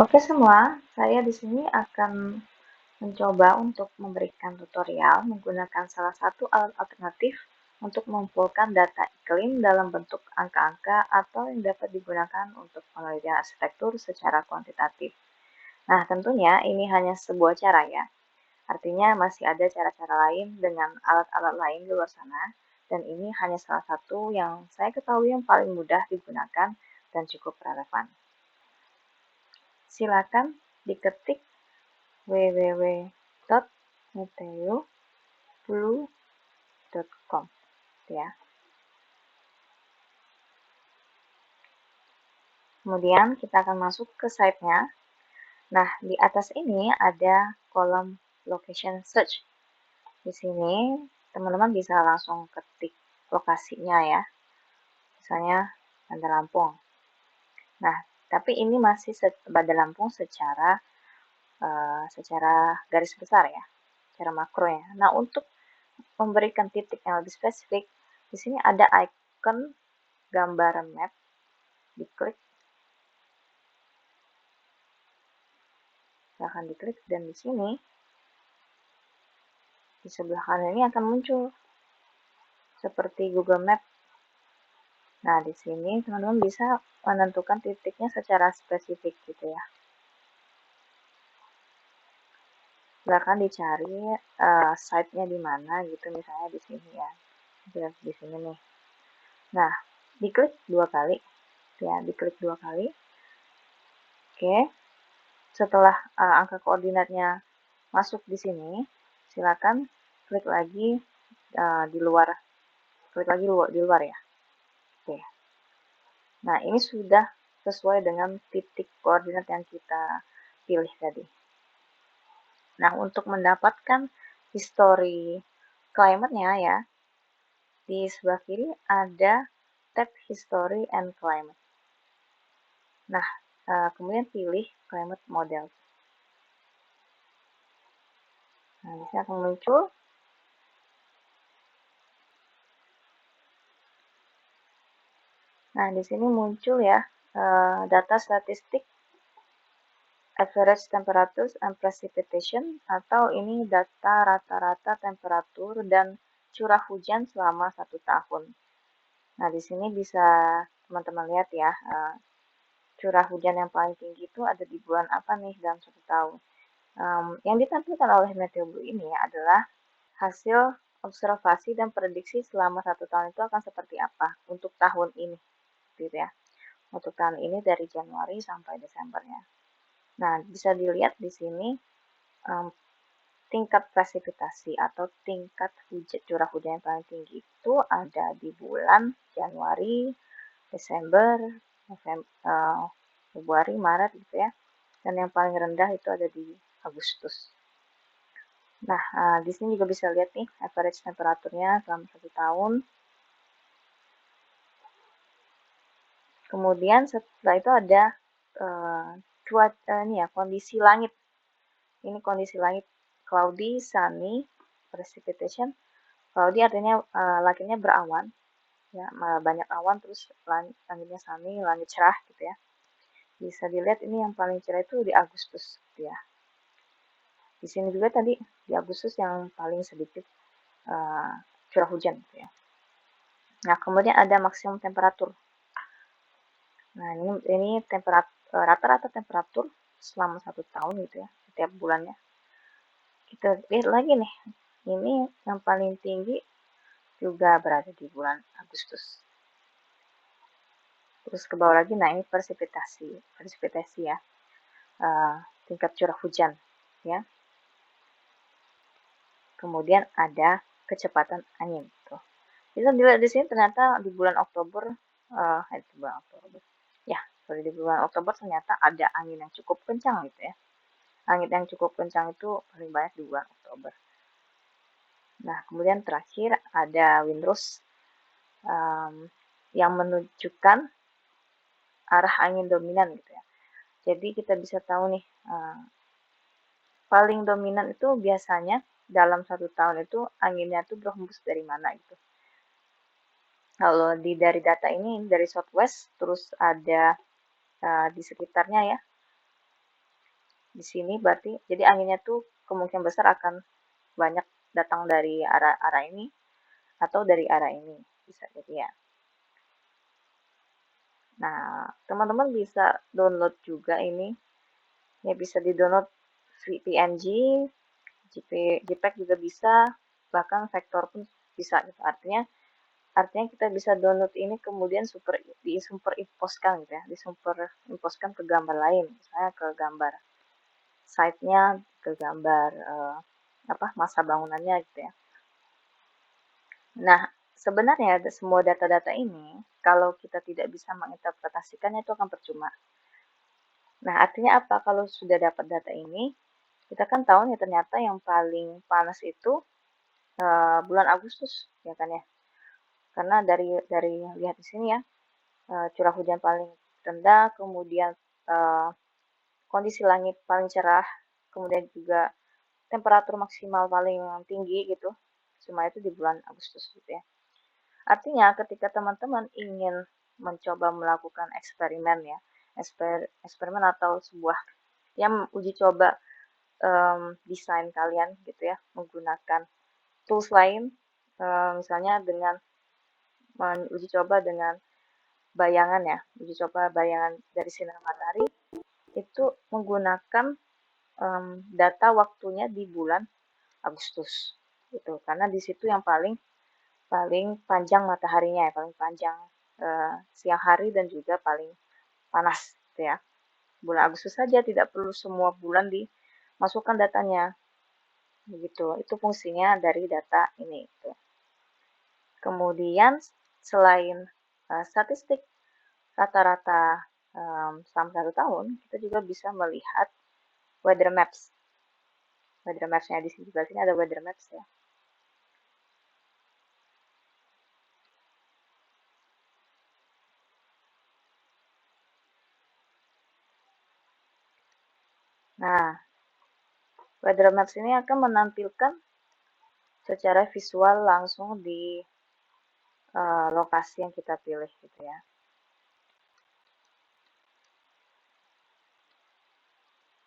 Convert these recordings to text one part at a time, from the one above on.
Oke semua, saya di sini akan mencoba untuk memberikan tutorial menggunakan salah satu alat alternatif untuk mengumpulkan data iklim dalam bentuk angka-angka atau yang dapat digunakan untuk penelitian arsitektur secara kuantitatif. Nah, tentunya ini hanya sebuah cara ya. Artinya masih ada cara-cara lain dengan alat-alat lain di luar sana, dan ini hanya salah satu yang saya ketahui yang paling mudah digunakan dan cukup relevan. Silakan diketik www.meteoblue.com ya. Kemudian kita akan masuk ke site-nya. Nah, di atas ini ada kolom location search. Di sini teman-teman bisa langsung ketik lokasinya ya. Misalnya Bandar Lampung. Nah, tapi ini masih Bandar Lampung secara garis besar ya, secara makro ya. Nah, untuk memberikan titik yang lebih spesifik, di sini ada icon gambar map, diklik, silahkan diklik, dan di sini di sebelah kanan ini akan muncul seperti Google Map. Nah, di sini teman-teman bisa menentukan titiknya secara spesifik gitu ya. Silahkan dicari site-nya di mana gitu, misalnya di sini ya. Di sini nih. Nah, diklik 2 kali ya, diklik 2 kali. Oke. Setelah angka koordinatnya masuk di sini, silakan klik lagi di luar, di luar ya. Oke. Nah, ini sudah sesuai dengan titik koordinat yang kita pilih tadi. Nah, untuk mendapatkan history climate-nya ya, di sebelah kiri ada tab History and Climate. Nah, kemudian pilih Climate Model. Nah, di sini akan muncul. Nah, di sini muncul ya data statistik average temperatures and precipitation, atau ini data rata-rata temperatur dan curah hujan selama 1 tahun. Nah, di sini bisa teman-teman lihat ya, curah hujan yang paling tinggi itu ada di bulan apa nih dalam 1 tahun. Yang ditampilkan oleh Meteoblue ini adalah hasil observasi dan prediksi selama 1 tahun itu akan seperti apa untuk tahun ini, gitu ya. Untuk tahun ini dari Januari sampai Desembernya. Nah, bisa dilihat di sini um, tingkat presipitasi atau tingkat curah hujan yang paling tinggi itu ada di bulan Januari, Desember, November, Februari, Maret gitu ya. Dan yang paling rendah itu ada di Agustus. Nah, di sini juga bisa lihat nih average temperaturnya selama 1 tahun. Kemudian setelah itu ada ini ya, kondisi langit. Ini kondisi langit cloudy, sunny, precipitation. Cloudy artinya langitnya berawan, ya banyak awan, terus langitnya sunny, langit cerah gitu ya. Bisa dilihat ini yang paling cerah itu di Agustus gitu ya. Di sini juga tadi di Agustus yang paling sedikit curah hujan gitu ya. Nah, kemudian ada maksimum temperatur. Nah, ini rata-rata temperatur selama 1 tahun gitu ya, setiap bulannya. Kita lihat lagi nih, ini yang paling tinggi juga berada di bulan Agustus. Terus ke bawah lagi, nah ini presipitasi ya, tingkat curah hujan ya. Kemudian ada kecepatan angin tuh. Bisa dilihat di sini ternyata di bulan Oktober, ya, di bulan Oktober ternyata ada angin yang cukup kencang gitu ya. Angin yang cukup kencang itu paling banyak di bulan Oktober. Nah, kemudian terakhir ada windrows yang menunjukkan arah angin dominan gitu ya. Jadi kita bisa tahu nih, paling dominan itu biasanya dalam 1 tahun itu anginnya itu berhembus dari mana gitu. Kalau dari data ini dari southwest, terus ada di sekitarnya ya, di sini berarti jadi anginnya tuh kemungkinan besar akan banyak datang dari arah arah ini atau dari arah ini bisa jadi ya. Nah, teman-teman bisa download juga ini. Ya bisa di-download PNG, JPEG juga bisa, bahkan vektor pun bisa gitu. Artinya kita bisa download ini kemudian superimpose-kan gitu ya, disumperimpose-kan ke gambar lain, misalnya ke gambar site-nya, ke gambar apa masa bangunannya gitu ya. Nah, sebenarnya semua data-data ini kalau kita tidak bisa menginterpretasikannya itu akan percuma. Nah, artinya apa? Kalau sudah dapat data ini, kita kan tahu nih ternyata yang paling panas itu bulan Agustus, ya kan ya? Karena dari lihat di sini ya, curah hujan paling rendah, kemudian eh, kondisi langit paling cerah, kemudian juga temperatur maksimal paling tinggi gitu. Semua itu di bulan Agustus gitu ya. Artinya ketika teman-teman ingin mencoba melakukan eksperimen ya, eksperimen atau sebuah yang uji coba desain kalian gitu ya, menggunakan tools lain, misalnya dengan uji coba dengan bayangan ya, uji coba bayangan dari sinar matahari, itu menggunakan data waktunya di bulan Agustus gitu, karena di situ yang paling paling panjang mataharinya ya, paling panjang siang hari dan juga paling panas gitu ya. Bulan Agustus saja tidak perlu semua bulan dimasukkan datanya begitu. Itu fungsinya dari data ini gitu. Kemudian selain statistik rata-rata selama 1 tahun, kita juga bisa melihat weather maps. Weather maps-nya di sebelah sini ada weather maps ya. Nah, weather maps ini akan menampilkan secara visual langsung di lokasi yang kita pilih gitu ya.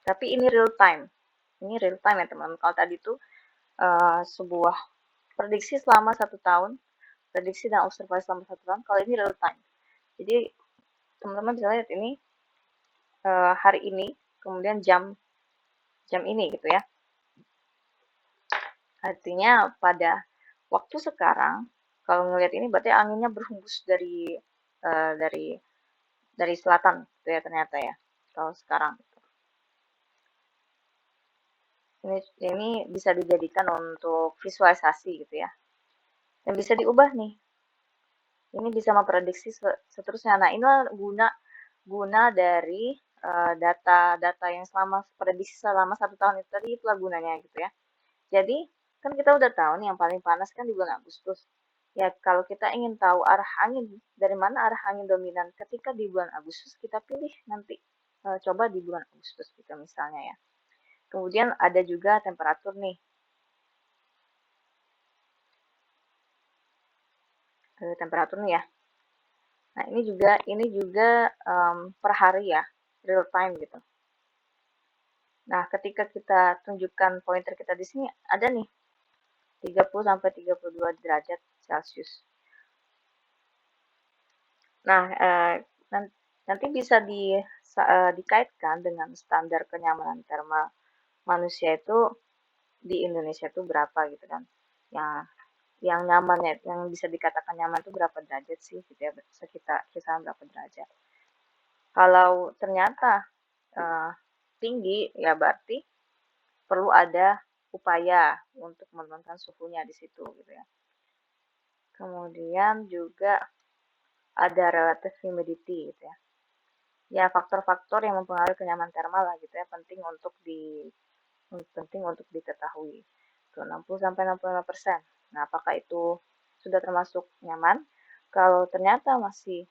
Tapi ini real time. Ini real time ya teman-teman. Kalau tadi itu sebuah prediksi selama 1 tahun, prediksi dan observasi selama 1 tahun. Kalau ini real time. Jadi teman-teman bisa lihat ini hari ini, kemudian jam jam ini gitu ya. Artinya pada waktu sekarang, kalau ngelihat ini berarti anginnya berhembus eh, dari dari selatan gitu ya ternyata ya. Kalau sekarang ini bisa dijadikan untuk visualisasi gitu ya. Dan bisa diubah nih. Ini bisa memprediksi seterusnya. Nah, inilah guna guna dari data-data yang selama prediksi selama 1 tahun itu tadi itulah gunanya gitu ya. Jadi kan kita udah tahu nih yang paling panas kan di bulan Agustus. Ya kalau kita ingin tahu arah angin dari mana arah angin dominan ketika di bulan Agustus kita pilih nanti coba di bulan Agustus gitu misalnya ya. Kemudian ada juga temperatur nih. Temperatur nih ya. Nah, ini juga per hari ya, real time gitu. Nah, ketika kita tunjukkan pointer kita di sini ada nih 30 sampai 32 derajat Celcius. Nah, nanti bisa dikaitkan dengan standar kenyamanan termal manusia itu di Indonesia itu berapa gitu kan. Yang nyaman ya, yang bisa dikatakan nyaman itu berapa derajat sih gitu ya, sekitar kisaran berapa derajat. Kalau ternyata eh, tinggi ya berarti perlu ada upaya untuk menurunkan suhunya di situ gitu ya. Kemudian juga ada relative humidity gitu ya. Ya faktor-faktor yang mempengaruhi kenyamanan termal lah gitu ya penting untuk diketahui. Itu 60 sampai 65%. Nah, apakah itu sudah termasuk nyaman? Kalau ternyata masih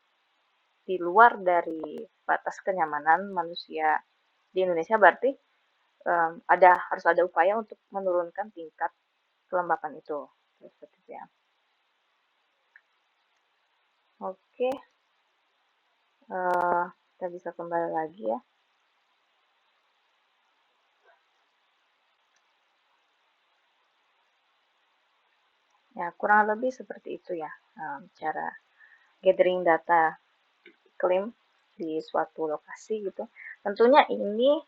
di luar dari batas kenyamanan manusia di Indonesia berarti harus ada upaya untuk menurunkan tingkat kelembapan itu. Seperti itu ya. Oke, kita bisa kembali lagi ya. Ya, kurang lebih seperti itu ya, cara gathering data klaim di suatu lokasi gitu. Tentunya ini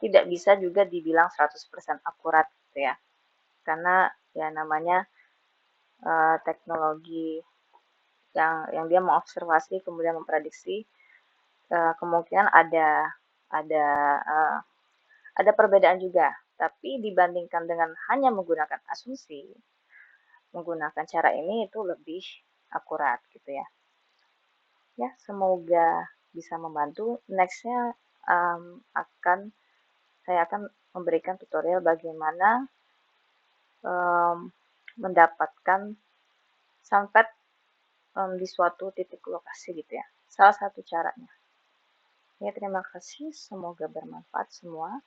tidak bisa juga dibilang 100% akurat gitu ya. Karena ya namanya teknologi yang dia mengobservasi kemudian memprediksi, kemungkinan ada uh, ada perbedaan juga. Tapi dibandingkan dengan hanya menggunakan asumsi, menggunakan cara ini itu lebih akurat gitu ya. Ya, semoga bisa membantu. Nextnya saya akan memberikan tutorial bagaimana um, mendapatkan sampai di suatu titik lokasi gitu ya. Salah satu caranya. Ya, terima kasih. Semoga bermanfaat semua.